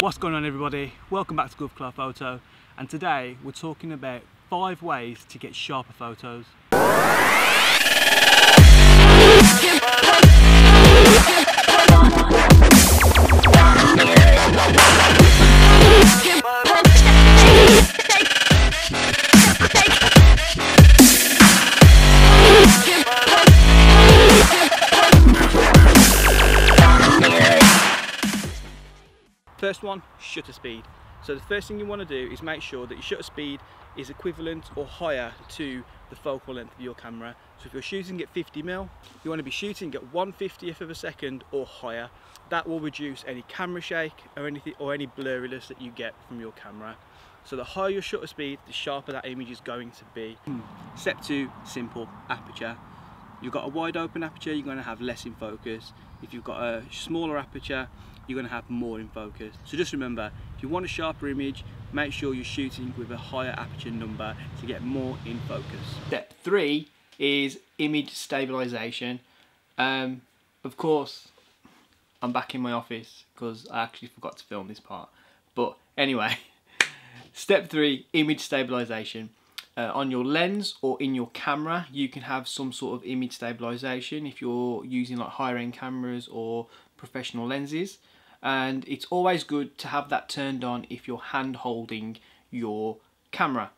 What's going on, everybody? Welcome back to Kullar Photo, and today we're talking about 5 ways to get sharper photos. First one, shutter speed. So the first thing you want to do is make sure that your shutter speed is equivalent or higher to the focal length of your camera. So if you're shooting at 50mm, you want to be shooting at 1/50th of a second or higher. That will reduce any camera shake or anything or any blurriness that you get from your camera. So the higher your shutter speed, the sharper that image is going to be. Step 2, simple, aperture. You've got a wide open aperture, you're going to have less in focus. If you've got a smaller aperture, you're going to have more in focus. So just remember, if you want a sharper image, make sure you're shooting with a higher aperture number to get more in focus. Step 3 is image stabilization. Of course, I'm back in my office because I actually forgot to film this part. But anyway, step 3, image stabilization. On your lens or in your camera, you can have some sort of image stabilization if you're using like higher end cameras or professional lenses. And it's always good to have that turned on if you're hand holding your camera.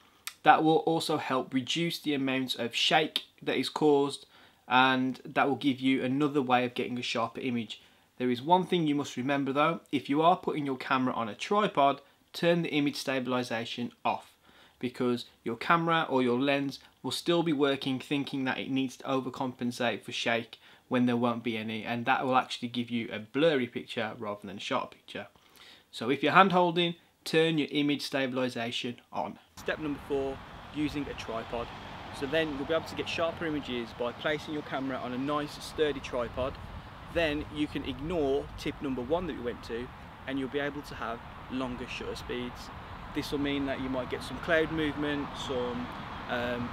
That will also help reduce the amount of shake that is caused, and that will give you another way of getting a sharper image. There is one thing you must remember though: if you are putting your camera on a tripod, turn the image stabilization off, because your camera or your lens will still be working thinking that it needs to overcompensate for shake when there won't be any, and that will actually give you a blurry picture rather than a sharp picture. So if you're hand holding, turn your image stabilization on. Step number 4, using a tripod. So then you'll be able to get sharper images by placing your camera on a nice sturdy tripod. Then you can ignore tip number 1 that we went to, and you'll be able to have longer shutter speeds. This will mean that you might get some cloud movement, some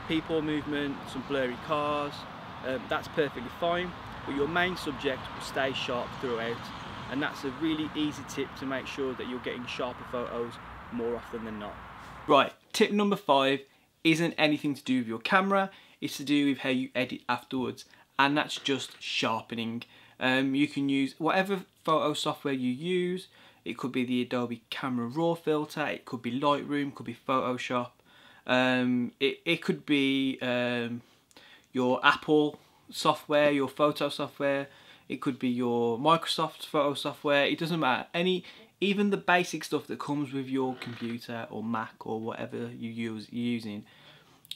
people movement, some blurry cars. That's perfectly fine, but your main subject will stay sharp throughout, and that's a really easy tip to make sure that you're getting sharper photos more often than not. Right, tip number 5 isn't anything to do with your camera, it's to do with how you edit afterwards, and that's just sharpening. You can use whatever photo software you use. It could be the Adobe Camera Raw filter, it could be Lightroom, could be Photoshop, it could be your Apple software, your photo software, it could be your Microsoft photo software, it doesn't matter. Even the basic stuff that comes with your computer or Mac or whatever you're using,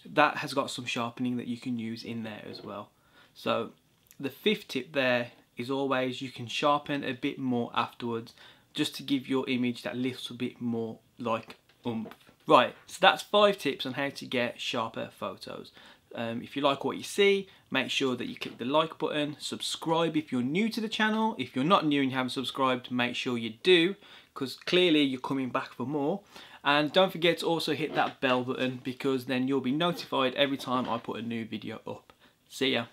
that has got some sharpening that you can use in there as well. So the 5th tip there is always you can sharpen a bit more afterwards, just to give your image that little bit more like oomph. Right, so that's 5 tips on how to get sharper photos. If you like what you see, make sure that you click the like button, subscribe if you're new to the channel. If you're not new and you haven't subscribed, make sure you do, because clearly you're coming back for more. And don't forget to also hit that bell button, because then you'll be notified every time I put a new video up. See ya.